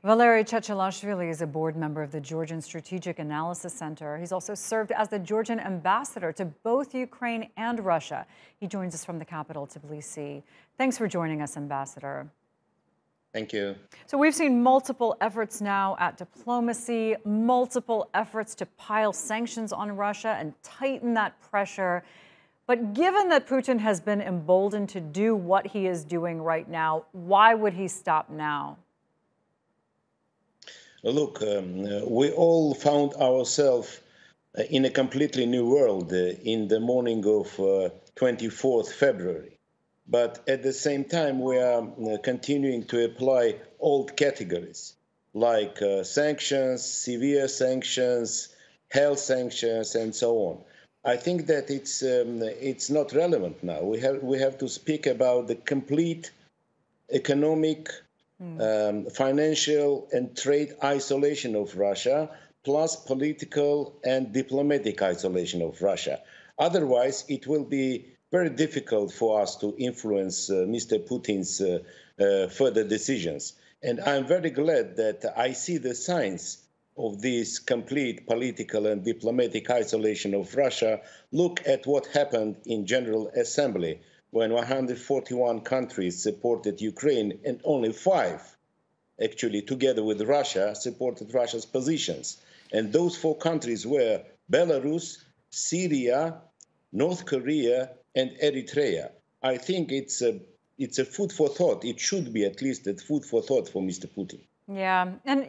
Valeri Chechelashvili is a board member of the Georgian Strategic Analysis Center. He's also served as the Georgian ambassador to both Ukraine and Russia. He joins us from the capital, Tbilisi. Thanks for joining us, Ambassador. Thank you. So we've seen multiple efforts now at diplomacy, multiple efforts to pile sanctions on Russia and tighten that pressure. But given that Putin has been emboldened to do what he is doing right now, why would he stop now? Look, we all found ourselves in a completely new world in the morning of 24th February. But at the same time, we are continuing to apply old categories like sanctions, severe sanctions, health sanctions, and so on. I think that it's not relevant now. We have to speak about the complete economic, financial, and trade isolation of Russia, plus political and diplomatic isolation of Russia. Otherwise, it will be very difficult for us to influence Mr. Putin's further decisions. And I'm very glad that I see the signs of this complete political and diplomatic isolation of Russia. Look at what happened in General Assembly when 141 countries supported Ukraine and only 5, actually, together with Russia, supported Russia's positions. And those 4 countries were Belarus, Syria, North Korea, and Eritrea. I think it's a food for thought. It should be at least a food for thought for Mr. Putin. Yeah, and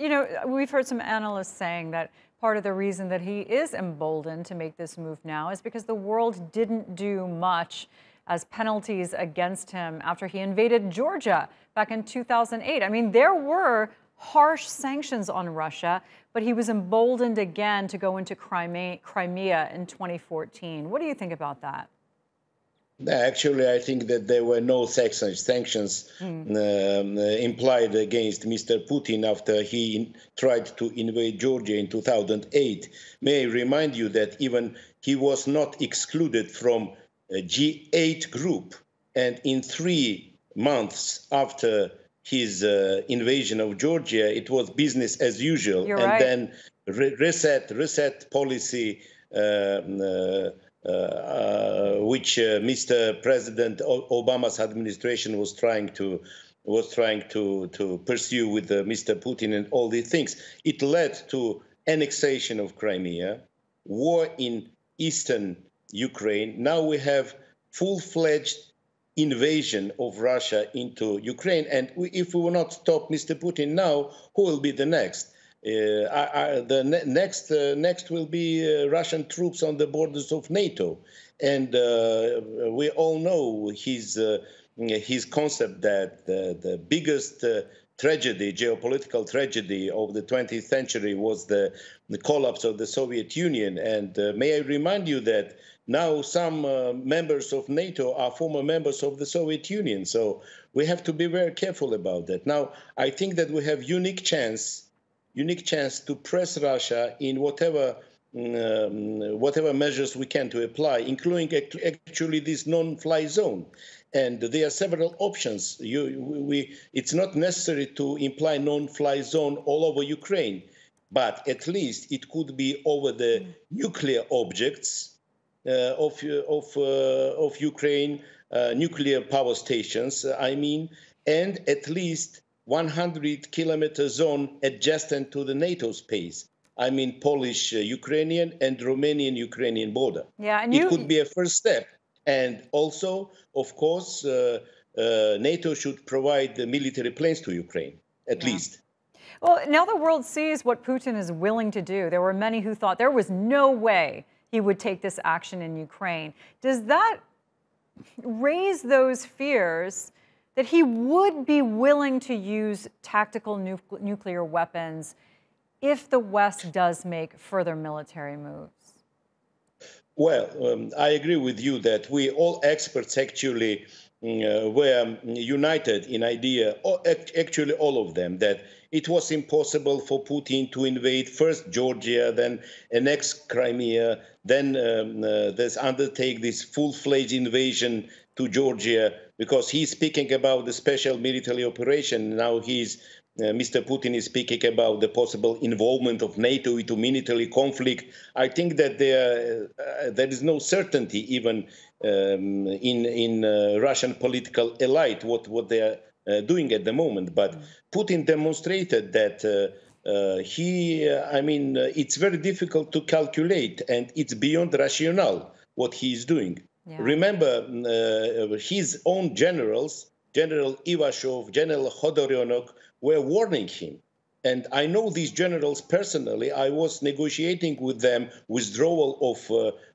we've heard some analysts saying that part of the reason that he is emboldened to make this move now is because the world didn't do much as penalties against him after he invaded Georgia back in 2008. I mean, there were harsh sanctions on Russia, but he was emboldened again to go into Crimea in 2014. What do you think about that? Actually, I think that there were no sanctions implied against Mr. Putin after he tried to invade Georgia in 2008. May I remind you that even he was not excluded from a G8 group, and in 3 months after his invasion of Georgia, it was business as usual. You're and right. Then reset policy, which Mr. President Obama's administration was trying to pursue with Mr. Putin and all these things. It led to annexation of Crimea, war in eastern Ukraine. Now we have full-fledged invasion of Russia into Ukraine. And if we will not stop Mr. Putin now, who will be the next? Next will be Russian troops on the borders of NATO. And we all know his concept that the biggest tragedy, geopolitical tragedy of the 20th century was the collapse of the Soviet Union. And may I remind you that now some members of NATO are former members of the Soviet Union. So we have to be very careful about that. Now, I think that we have unique chance to press Russia in whatever measures we can to apply, including actually this non-fly zone. And there are several options. It's not necessary to imply non-fly zone all over Ukraine, but at least it could be over the nuclear objects of Ukraine, nuclear power stations, and at least 100-kilometer zone adjacent to the NATO space. Polish-Ukrainian and Romanian-Ukrainian border. Yeah, and it could be a first step. And also, of course, NATO should provide the military planes to Ukraine, at least. Well, now the world sees what Putin is willing to do. There were many who thought there was no way he would take this action in Ukraine. Does that raise those fears that he would be willing to use tactical nuclear weapons if the West does make further military moves? Well, I agree with you that all experts actually were united in idea, or actually all of them, that it was impossible for Putin to invade first Georgia, then annex Crimea, then undertake this full-fledged invasion to Georgia, because he's speaking about the special military operation. Now Mr. Putin is speaking about the possible involvement of NATO into military conflict. I think that there is no certainty even in Russian political elite what they are doing at the moment. But Putin demonstrated that it's very difficult to calculate, and it's beyond rationale what he is doing. Yeah. Remember, his own generals, General Ivashov, General Khodorionok, were warning him. And I know these generals personally. I was negotiating with them withdrawal of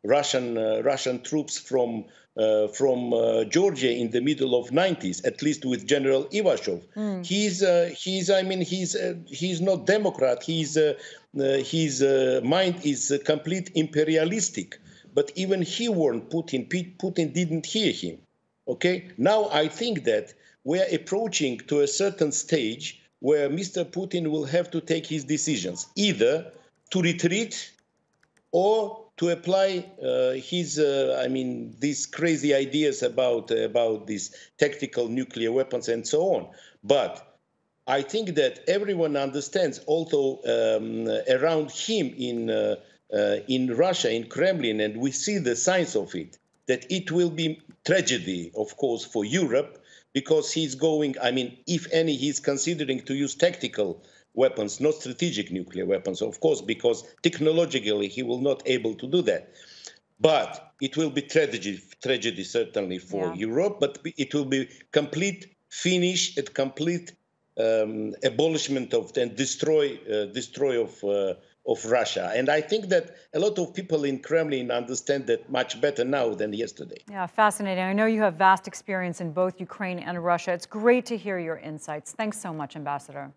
Russian troops from Georgia in the middle of '90s, at least with General Ivashov. He's not Democrat. His mind is complete imperialistic. But even he warned Putin. Putin didn't hear him. Okay. Now I think that we're approaching to a certain stage where Mr. Putin will have to take his decisions, either to retreat or to apply these crazy ideas about these tactical nuclear weapons and so on. But I think that everyone understands, although around him in Russia, in Kremlin, and we see the signs of it, that it will be tragedy, of course, for Europe, because he's going, if any, he's considering to use tactical weapons, not strategic nuclear weapons, of course, because technologically he will not able to do that. But it will be tragedy certainly for Europe, but it will be complete finish and complete abolishment of and destroy of Russia. And I think that a lot of people in Kremlin understand that much better now than yesterday. Yeah, fascinating. I know you have vast experience in both Ukraine and Russia. It's great to hear your insights. Thanks so much, Ambassador.